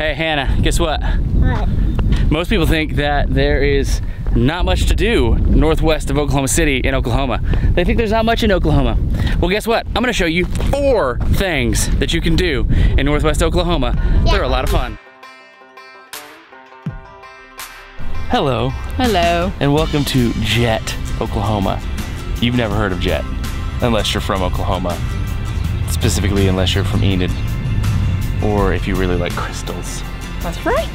Hey Hannah, guess what? What? Most people think that there is not much to do northwest of Oklahoma City in Oklahoma. They think there's not much in Oklahoma. Well, guess what? I'm gonna show you 4 things that you can do in northwest Oklahoma. Yeah. They're a lot of fun. Hello. Hello. And welcome to Jet, Oklahoma. You've never heard of Jet, unless you're from Oklahoma. Specifically, unless you're from Enid, or if you really like crystals. That's right.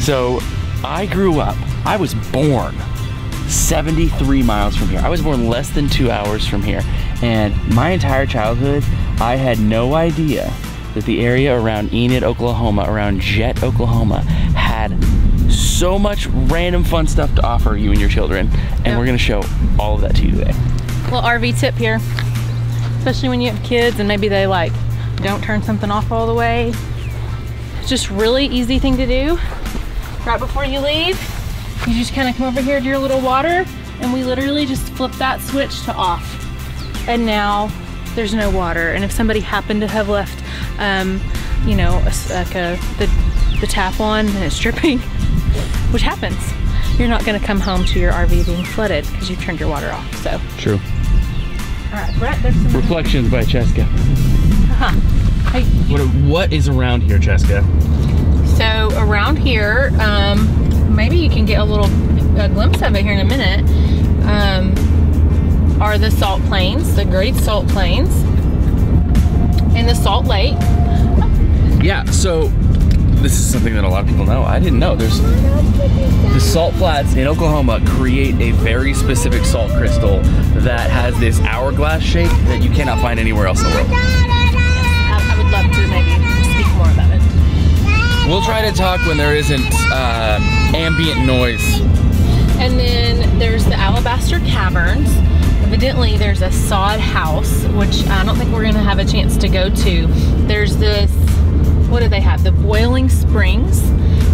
So, I grew up, I was born 73 miles from here. I was born less than 2 hours from here. And my entire childhood, I had no idea that the area around Enid, Oklahoma, around Jet, Oklahoma, had so much random fun stuff to offer you and your children. And we're gonna show all of that to you today. Little RV tip here. Especially when you have kids and maybe they like don't turn something off all the way. It's just really easy thing to do. Right before you leave, you just kind of come over here to your little water and we literally just flip that switch to off. And now there's no water. And if somebody happened to have left, you know, the tap on and it's dripping, which happens, you're not gonna come home to your RV being flooded because you've turned your water off, so. True. All right, Brett, there's some Reflections by Cheska. Hey, What is around here, Cheska? so around here, maybe you can get a glimpse of it here in a minute, are the salt plains, the Great Salt Plains, and the Salt Lake. Yeah, so this is something that a lot of people know. I didn't know. There's the salt flats in Oklahoma create a very specific salt crystal that has this hourglass shape that you cannot find anywhere else in the world. I would love to maybe speak more about it. We'll try to talk when there isn't ambient noise. And then there's the Alabaster Caverns. Evidently there's a sod house, which I don't think we're gonna have a chance to go to. There's this, what do they have? The boiling springs,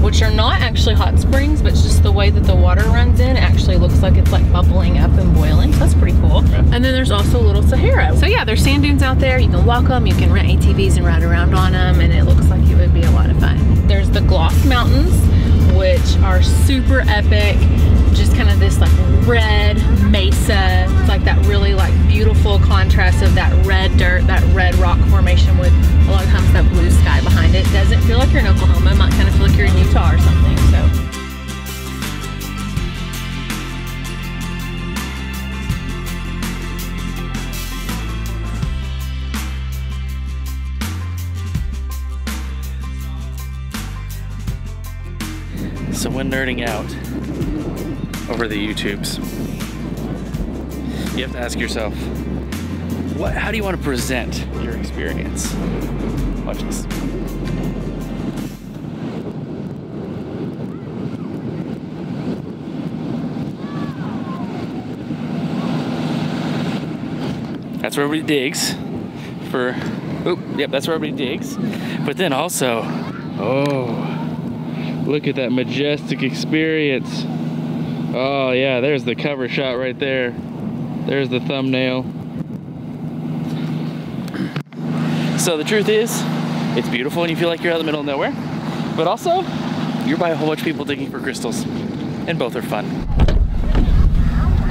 which are not actually hot springs, but it's just the way that the water runs in, it actually looks like it's like bubbling up and boiling. So that's pretty cool. Okay. And then there's also Little Sahara. So yeah, there's sand dunes out there. You can walk them, you can rent ATVs and ride around on them, and it looks like it would be a lot of fun. There's the Gloss Mountains, which are super epic. Just kind of this like red mesa. It's like that really like beautiful contrast of that red dirt, that red rock formation with a lot of times that blue sky behind it. Doesn't feel like you're in Oklahoma. It might kind of feel like you're in Utah or something, So when nerding out over the YouTubes, you have to ask yourself, how do you want to present your experience? Watch this. That's where everybody digs for, yep, that's where everybody digs. But then also, look at that majestic experience. Oh yeah, there's the cover shot right there. There's the thumbnail. So the truth is, it's beautiful and you feel like you're out in the middle of nowhere, but also, you're by a whole bunch of people digging for crystals, and both are fun.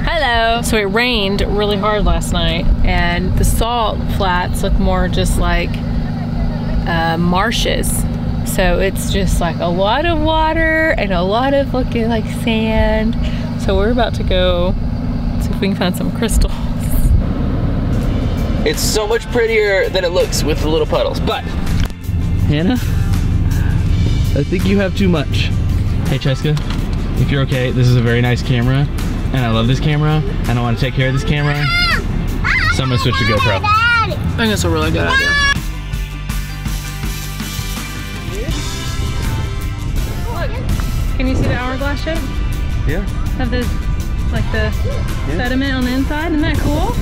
Hello. So it rained really hard last night, and the salt flats look more just like marshes. So it's just like a lot of water and a lot of looking like sand. So we're about to go see if we can find some crystals. It's so much prettier than it looks with the little puddles, but Hannah, I think you have too much. Hey Cheska, if you're okay, this is a very nice camera, and I love this camera, and I want to take care of this camera, so I'm gonna switch to GoPro. I think it's a really good idea. Can you see the hourglass shape? Yeah. Have the, like the sediment on the inside, isn't that cool?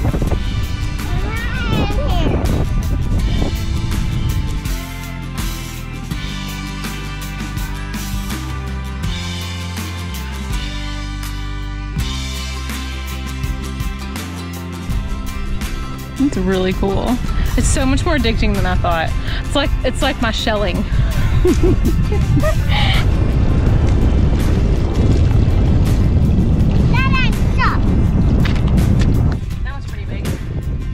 It's really cool. It's so much more addicting than I thought. It's like my shelling. That one's pretty big.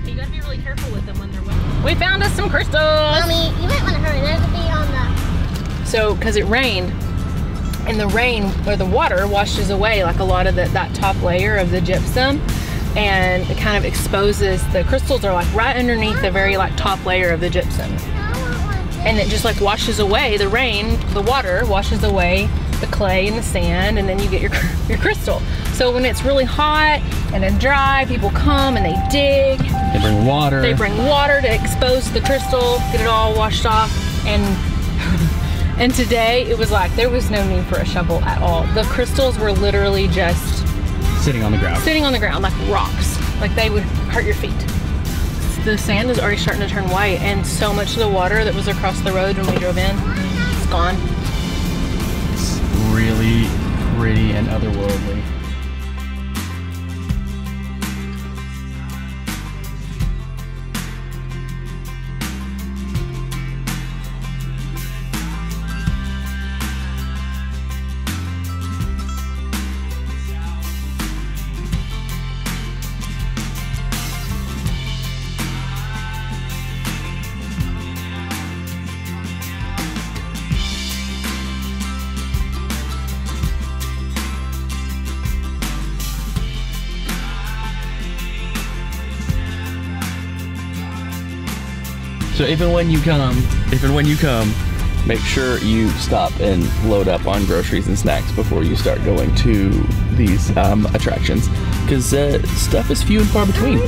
You gotta be really careful with them when they're wet. We found us some crystals! Mommy, you might want to hurry. There's a bee on the... So, because it rained, and the rain, or the water, washes away like a lot of that top layer of the gypsum, and it kind of exposes, the crystals are like right underneath the very like top layer of the gypsum. And it just like washes away, the rain, the water washes away the clay and the sand, and then you get your crystal. So when it's really hot and then dry, people come and they dig. They bring water. They bring water to expose the crystal, get it all washed off, and today it was like there was no need for a shovel at all. The crystals were literally just sitting on the ground. Sitting on the ground like rocks, like they would hurt your feet. The sand is already starting to turn white, and so much of the water that was across the road when we drove in, it's gone. It's really pretty and otherworldly. So even when you come, make sure you stop and load up on groceries and snacks before you start going to these attractions, because stuff is few and far between.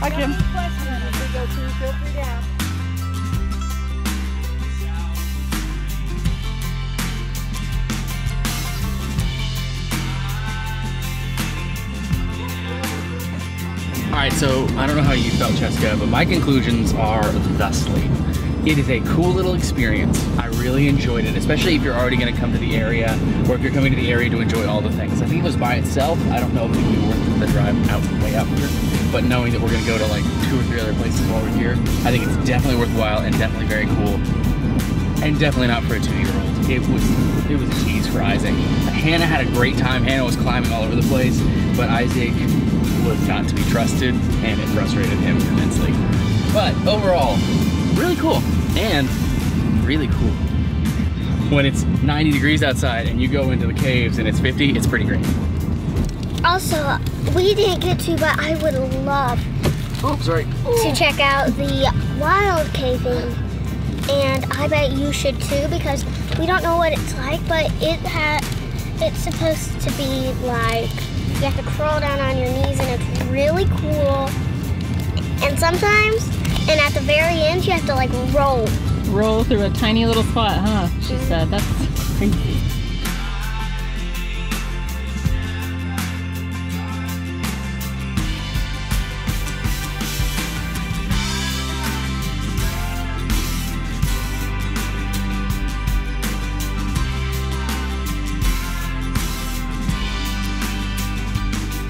Hi, Kim. Questions we go through, feel free to ask. Alright, so I don't know how you felt, Cheska, but my conclusions are thusly. It is a cool little experience. I really enjoyed it, especially if you're already going to come to the area, or if you're coming to the area to enjoy all the things. I think it was by itself. I don't know if it would be worth the drive out way out here, but knowing that we're going to go to like 2 or 3 other places while we're here, I think it's definitely worthwhile and definitely very cool, and definitely not for a 2-year-old. It was a tease for Isaac. Hannah had a great time. Hannah was climbing all over the place, but Isaac was not to be trusted, and it frustrated him immensely. But overall, really cool, and really cool. When it's 90 degrees outside and you go into the caves and it's 50, it's pretty great. Also, we didn't get to, but I would love to check out the wild caving, and I bet you should too, because we don't know what it's like, but it's supposed to be like you have to crawl down on your knees, and it's really cool. And sometimes, and at the very end, you have to like roll through a tiny little spot, huh? She said. That's crazy.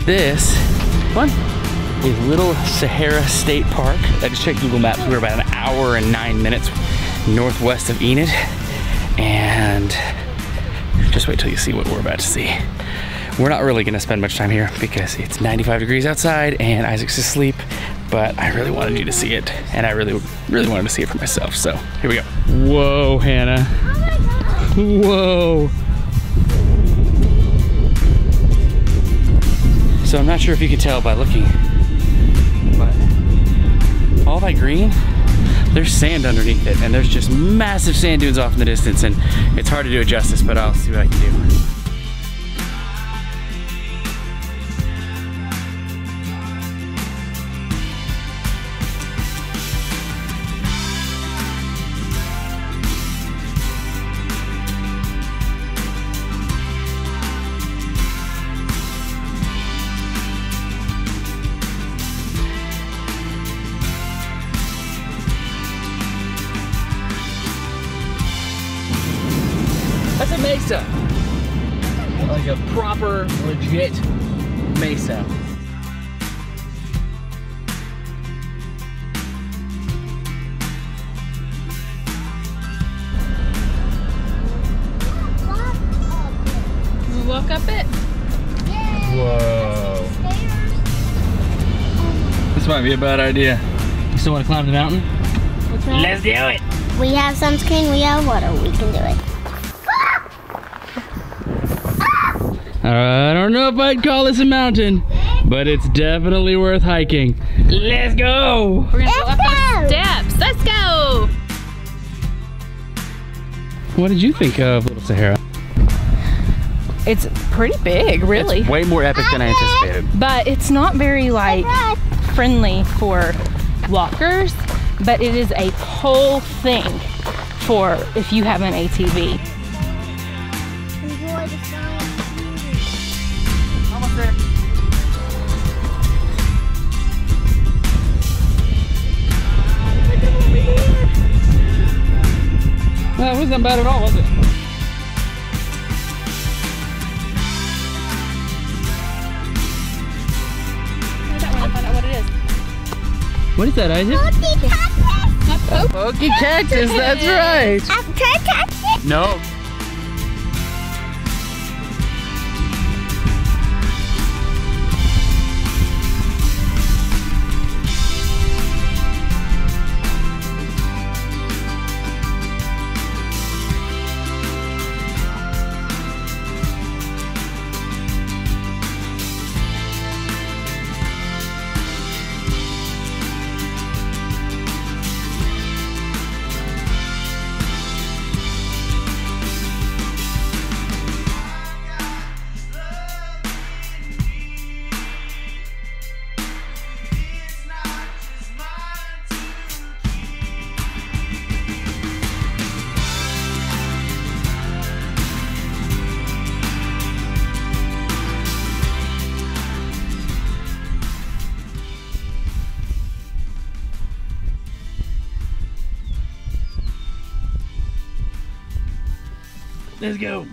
This one is Little Sahara State Park. I just checked Google Maps. We're about 1 hour and 9 minutes northwest of Enid, and just wait till you see what we're about to see. We're not really gonna spend much time here because it's 95 degrees outside and Isaac's asleep, but I really wanted you to see it, and I really wanted to see it for myself, so here we go. Whoa, Hannah. Whoa. So I'm not sure if you could tell by looking, but all that green, there's sand underneath it, and there's just massive sand dunes off in the distance, and it's hard to do it justice, but I'll see what I can do. mesa. Like a proper, legit mesa. Walk up it. Whoa. This might be a bad idea. You still want to climb the mountain? Let's do it. We have sunscreen, we have water, we can do it. I don't know if I'd call this a mountain, but it's definitely worth hiking. Let's go. We're gonna go up those steps. Let's go. What did you think of Little Sahara? It's pretty big, really. It's way more epic than I anticipated. But it's not very like friendly for walkers, but it is a whole thing for if you have an ATV. Enjoy the sun. Almost there. Well, it wasn't bad at all, was it? What is that, Isaac? Pokey cactus, that's right. No. Let's go.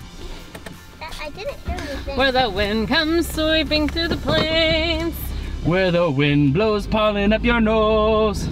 I didn't hear anything. Where the wind comes sweeping through the plains. Where the wind blows pollen up your nose.